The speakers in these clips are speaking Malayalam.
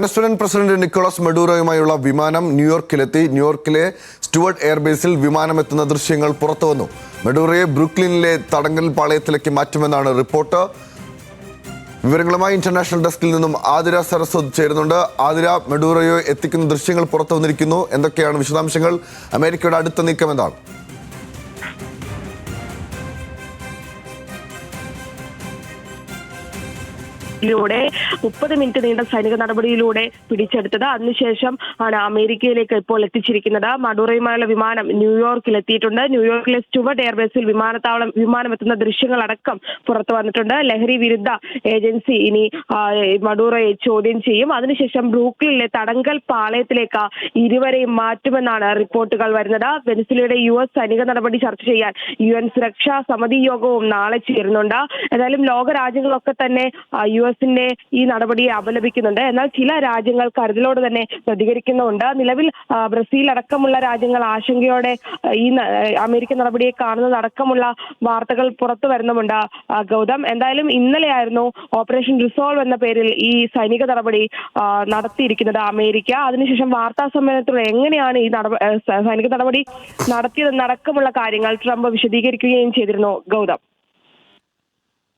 വെനസ്വേലൻ പ്രസിഡന്റ് നിക്കോളാസ് മഡൂറോയുമായുള്ള വിമാനം ന്യൂയോർക്കിലെത്തി. ന്യൂയോർക്കിലെ സ്റ്റുവർട്ട് എയർബേസിൽ വിമാനമെത്തുന്ന ദൃശ്യങ്ങൾ പുറത്തുവന്നു. മഡൂറോയെ ബ്രൂക്ലിനിലെ തടങ്കൽ പാളയത്തിലേക്ക് മാറ്റുമെന്നാണ് റിപ്പോർട്ട്. വിവരങ്ങളുമായി ഇന്റർനാഷണൽ ഡെസ്കിൽ നിന്നും ആതിര സരസ്വത് ചേരുന്നുണ്ട്. ആതിര, മഡൂറോയെ എത്തിക്കുന്ന ദൃശ്യങ്ങൾ പുറത്തു വന്നിരിക്കുന്നു. എന്തൊക്കെയാണ് വിശദാംശങ്ങൾ? അമേരിക്കയുടെ അടുത്ത നീക്കം എന്താണ്? ിലൂടെ 30 മിനിറ്റ് നീണ്ട സൈനിക നടപടിയിലൂടെ പിടിച്ചെടുത്തത്. അതിനുശേഷം ആണ് അമേരിക്കയിലേക്ക് ഇപ്പോൾ എത്തിച്ചിരിക്കുന്നത്. മഡൂറോയുമായുള്ള വിമാനം ന്യൂയോർക്കിൽ എത്തിയിട്ടുണ്ട്. ന്യൂയോർക്കിലെ സ്റ്റുവർട്ട് എയർബേസിൽ വിമാനമെത്തുന്ന ദൃശ്യങ്ങളടക്കം പുറത്തു വന്നിട്ടുണ്ട്. ലഹരി വിരുദ്ധ ഏജൻസി ഇനി മഡൂറോയെ ചോദ്യം ചെയ്യും. അതിനുശേഷം ബ്രൂക്ലിനിലെ തടങ്കൽ പാളയത്തിലേക്ക് ഇരുവരെയും മാറ്റുമെന്നാണ് റിപ്പോർട്ടുകൾ വരുന്നത്. വെനസ്വേലയുടെ US സൈനിക നടപടി ചർച്ച ചെയ്യാൻ UN സുരക്ഷാ സമിതി യോഗവും നാളെ ചേരുന്നുണ്ട്. ഏതായാലും ലോകരാജ്യങ്ങളൊക്കെ തന്നെ ന്റെ ഈ നടപടിയെ അപലപിക്കുന്നുണ്ട്. എന്നാൽ ചില രാജ്യങ്ങൾ കരുതലോടെ തന്നെ പ്രതികരിക്കുന്നുണ്ട്. നിലവിൽ ബ്രസീൽ അടക്കമുള്ള രാജ്യങ്ങൾ ആശങ്കയോടെ ഈ അമേരിക്കൻ നടപടിയെ കാണുന്നതടക്കമുള്ള വാർത്തകൾ പുറത്തു വരുന്നുമുണ്ട്. ഗൗതം, എന്തായാലും ഇന്നലെയായിരുന്നു ഓപ്പറേഷൻ റിസോൾവ് എന്ന പേരിൽ ഈ സൈനിക നടപടി നടത്തിയിരിക്കുന്നത് അമേരിക്ക. അതിനുശേഷം വാർത്താ സമ്മേളനത്തിലൂടെ എങ്ങനെയാണ് ഈ സൈനിക നടപടി നടത്തിയതെന്നടക്കമുള്ള കാര്യങ്ങൾ ട്രംപ് വിശദീകരിക്കുകയും ചെയ്തിരുന്നു. ഗൗതം,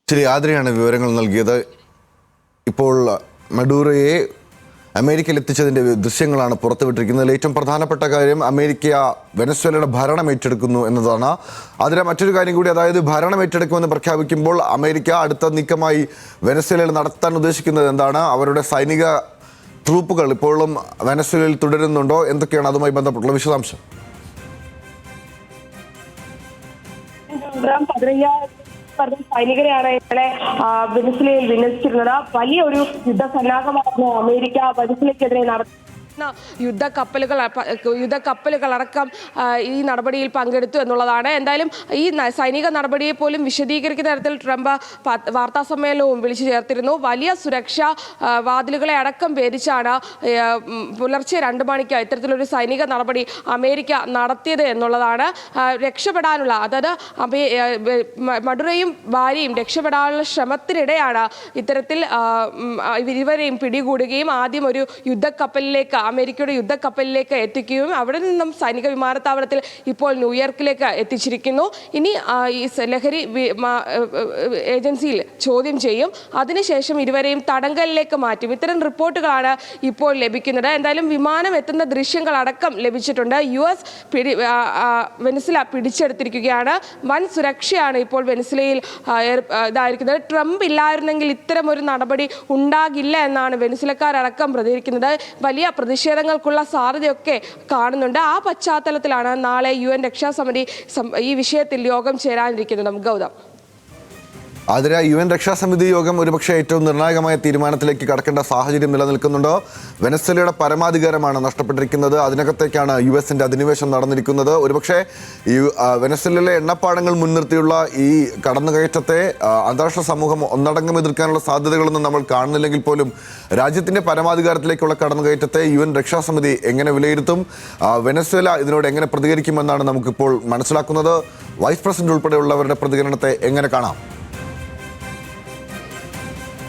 ശരി, ആതിരയാണ് വിവരങ്ങൾ നൽകിയത്. ഇപ്പോൾ മഡൂറോയെ അമേരിക്കയിൽ എത്തിച്ചതിൻ്റെ ദൃശ്യങ്ങളാണ് പുറത്തുവിട്ടിരിക്കുന്നത്. ഏറ്റവും പ്രധാനപ്പെട്ട കാര്യം അമേരിക്ക വെനസ്വേലയുടെ ഭരണം ഏറ്റെടുക്കുന്നു എന്നതാണ്. അതിലെ മറ്റൊരു കാര്യം കൂടി, അതായത് ഭരണം ഏറ്റെടുക്കുമെന്ന് പ്രഖ്യാപിക്കുമ്പോൾ അമേരിക്ക അടുത്ത നീക്കമായി വെനസ്വേലയിൽ നടത്താൻ ഉദ്ദേശിക്കുന്നത് എന്താണ്? അവരുടെ സൈനിക ട്രൂപ്പുകൾ ഇപ്പോഴും വെനസ്വേലയിൽ തുടരുന്നുണ്ടോ? എന്തൊക്കെയാണ് അതുമായി ബന്ധപ്പെട്ടുള്ള വിശദാംശം? സൈനികരെയാണ് ഇന്നലെ വെനസ്വേലയിൽ വിന്യസിച്ചിരുന്നത്. വലിയ ഒരു യുദ്ധസന്നാഹമായിരുന്നു അമേരിക്ക വെനസ്വേലയ്ക്കെതിരെ നടത്തുന്നത്. യുദ്ധക്കപ്പലുകളടക്കം ഈ നടപടിയിൽ പങ്കെടുത്തു എന്നുള്ളതാണ്. എന്തായാലും ഈ സൈനിക നടപടിയെ പോലും വിശദീകരിക്കുന്ന തരത്തിൽ ട്രംപ് വാർത്താ സമ്മേളനവും വിളിച്ചു ചേർത്തിരുന്നു. വലിയ സുരക്ഷാ വാതിലുകളെ അടക്കം ഭേദിച്ചാണ് പുലർച്ചെ 2 മണിക്ക് ഇത്തരത്തിലൊരു സൈനിക നടപടി അമേരിക്ക നടത്തിയത് എന്നുള്ളതാണ്. രക്ഷപ്പെടാനുള്ള, അതായത് മഡൂറോയും ഭാര്യയും രക്ഷപ്പെടാനുള്ള ശ്രമത്തിനിടെയാണ് ഇത്തരത്തിൽ ഇരുവരെയും പിടികൂടുകയും ആദ്യം ഒരു യുദ്ധക്കപ്പലിലേക്ക്, അമേരിക്കയുടെ യുദ്ധക്കപ്പലിലേക്ക് എത്തിക്കുകയും അവിടെ നിന്നും സൈനിക വിമാനത്താവളത്തിൽ ഇപ്പോൾ ന്യൂയോർക്കിലേക്ക് എത്തിച്ചിരിക്കുന്നു. ഇനി ഈ ലഹരി ഏജൻസിയിൽ ചോദ്യം ചെയ്യും. അതിനുശേഷം ഇരുവരെയും തടങ്കലിലേക്ക് മാറ്റും. ഇത്തരം റിപ്പോർട്ടുകളാണ് ഇപ്പോൾ ലഭിക്കുന്നത്. എന്തായാലും വിമാനം എത്തുന്ന ദൃശ്യങ്ങളടക്കം ലഭിച്ചിട്ടുണ്ട്. US വെനസ്വേല പിടിച്ചെടുത്തിരിക്കുകയാണ്. വൻ സുരക്ഷയാണ് ഇപ്പോൾ വെനസ്വേലയിൽ ഇതായിരിക്കുന്നത്. ട്രംപ് ഇല്ലായിരുന്നെങ്കിൽ ഇത്തരം ഒരു നടപടി ഉണ്ടാകില്ല എന്നാണ് വെനസ്വേലക്കാരടക്കം പ്രതികരിക്കുന്നത്. വലിയ പ്രതിഷേധങ്ങൾക്കുള്ള സാധ്യതയൊക്കെ കാണുന്നുണ്ട്. ആ പശ്ചാത്തലത്തിലാണ് നാളെ UN രക്ഷാസമിതി ഈ വിഷയത്തിൽ യോഗം ചേരാനിരിക്കുന്നത്. ഗൗതം, അതിന് UN രക്ഷാസമിതി യോഗം ഒരുപക്ഷെ ഏറ്റവും നിർണായകമായ തീരുമാനത്തിലേക്ക് കടക്കേണ്ട സാഹചര്യം നിലനിൽക്കുന്നുണ്ട്. വെനസ്വേലയുടെ പരമാധികാരമാണ് നഷ്ടപ്പെട്ടിരിക്കുന്നത്. അതിനകത്തേക്കാണ് US-ന്റെ അധിനിവേശം നടന്നിരിക്കുന്നത്. ഒരുപക്ഷെ ഈ വെനസ്വേലയിലെ എണ്ണപ്പാടങ്ങൾ മുൻനിർത്തിയുള്ള ഈ കടന്നുകയറ്റത്തെ അന്താരാഷ്ട്ര സമൂഹം ഒന്നടങ്കം എതിർക്കാനുള്ള സാധ്യതകളൊന്നും നമ്മൾ കാണുന്നില്ലെങ്കിൽ പോലും രാജ്യത്തിൻ്റെ പരമാധികാരത്തിലേക്കുള്ള കടന്നുകയറ്റത്തെ UN രക്ഷാസമിതി എങ്ങനെ വിലയിരുത്തും? വെനസ്വേല ഇതിനോട് എങ്ങനെ പ്രതികരിക്കുമെന്നാണ് നമുക്കിപ്പോൾ മനസ്സിലാക്കുന്നത്. വൈസ് പ്രസിഡന്റ് ഉൾപ്പെടെയുള്ളവരുടെ പ്രതികരണത്തെ എങ്ങനെ കാണാം?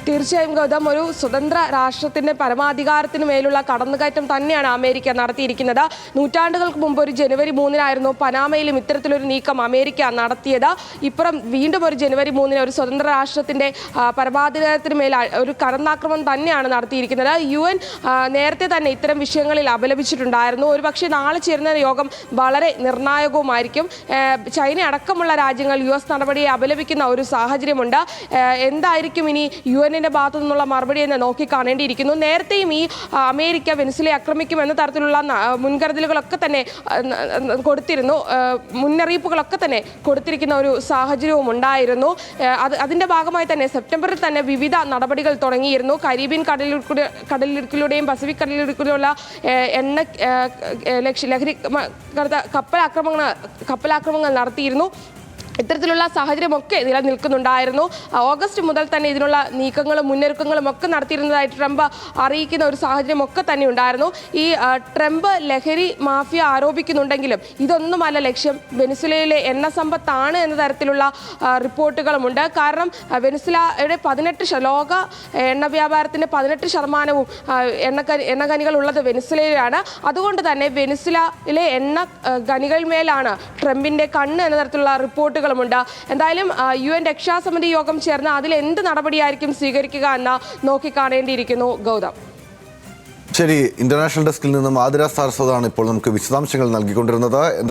തീർച്ചയായും ഗൗതം, ഒരു സ്വതന്ത്ര രാഷ്ട്രത്തിന്റെ പരമാധികാരത്തിന് മേലുള്ള കടന്നുകയറ്റം തന്നെയാണ് അമേരിക്ക നടത്തിയിരിക്കുന്നത്. നൂറ്റാണ്ടുകൾക്ക് മുമ്പ് ഒരു ജനുവരി 3-നായിരുന്നു പനാമയിലും ഇത്തരത്തിലൊരു നീക്കം അമേരിക്ക നടത്തിയത്. ഇപ്പുറം വീണ്ടും ഒരു ജനുവരി 3-ന് ഒരു സ്വതന്ത്ര രാഷ്ട്രത്തിന്റെ പരമാധികാരത്തിന് മേൽ ഒരു കടന്നാക്രമണം തന്നെയാണ് നടത്തിയിരിക്കുന്നത്. UN നേരത്തെ തന്നെ ഇത്തരം വിഷയങ്ങളിൽ അപലപിച്ചിട്ടുണ്ടായിരുന്നു. ഒരുപക്ഷെ നാളെ ചേരുന്ന യോഗം വളരെ നിർണായകവുമായിരിക്കും. ചൈന അടക്കമുള്ള രാജ്യങ്ങൾ US നടപടിയെ അപലപിക്കുന്ന ഒരു സാഹചര്യമുണ്ട്. എന്തായിരിക്കും ഇനി UN ഭാഗത്തു നിന്നുള്ള മറുപടി എന്ന് നോക്കിക്കാണേണ്ടിയിരിക്കുന്നു. നേരത്തെയും ഈ അമേരിക്ക വെനസ്വേലയെ ആക്രമിക്കുമെന്ന തരത്തിലുള്ള മുൻകരുതലുകളൊക്കെ തന്നെ കൊടുത്തിരുന്നു, മുന്നറിയിപ്പുകളൊക്കെ തന്നെ കൊടുത്തിരിക്കുന്ന ഒരു സാഹചര്യവും ഉണ്ടായിരുന്നു. അതിന്റെ ഭാഗമായി തന്നെ സെപ്റ്റംബറിൽ തന്നെ വിവിധ നടപടികൾ തുടങ്ങിയിരുന്നു. കരീബിയൻ കടലിടുക്കിലൂടെയും പസഫിക് കടലിടുക്കിലുള്ള ലഹരി കപ്പലാക്രമണങ്ങൾ നടത്തിയിരുന്നു. ഇത്തരത്തിലുള്ള സാഹചര്യമൊക്കെ നിലനിൽക്കുന്നുണ്ടായിരുന്നു. ഓഗസ്റ്റ് മുതൽ തന്നെ ഇതിനുള്ള നീക്കങ്ങളും മുന്നൊരുക്കങ്ങളും ഒക്കെ നടത്തിയിരുന്നതായി ട്രംപ് അറിയിക്കുന്ന ഒരു സാഹചര്യമൊക്കെ തന്നെ ഉണ്ടായിരുന്നു. ഈ ട്രംപ് ലഹരി മാഫിയ ആരോപിക്കുന്നുണ്ടെങ്കിലും ഇതൊന്നുമല്ല ലക്ഷ്യം, വെനിസ്വേലയിലെ എണ്ണ സമ്പത്താണ് എന്ന തരത്തിലുള്ള റിപ്പോർട്ടുകളുമുണ്ട്. കാരണം വെനിസ്വേലയുടെ 18 ലോക എണ്ണ വ്യാപാരത്തിൻ്റെ 18% എണ്ണ ഉള്ളത് വെനിസ്വേലയിലാണ്. അതുകൊണ്ട് തന്നെ വെനിസ്വേലയിലെ എണ്ണ ഖനികളിന്മേലാണ് ട്രംപിൻ്റെ കണ്ണ് എന്ന തരത്തിലുള്ള റിപ്പോർട്ടുകളുമുണ്ട്. എന്തായാലും UN രക്ഷാസമിതി യോഗം ചേർന്ന് അതിൽ എന്ത് നടപടിയായിരിക്കും സ്വീകരിക്കുക എന്ന് നോക്കിക്കാണേണ്ടിയിരിക്കുന്നു ഗൗതം. ശരി, ഇന്റർനാഷണൽ ഡെസ്കിൽ നിന്നും ആതിര സാർസ്വതാണ് ഇപ്പോൾ നമുക്ക് വിശദാംശങ്ങൾ നൽകിക്കൊണ്ടിരുന്നത്.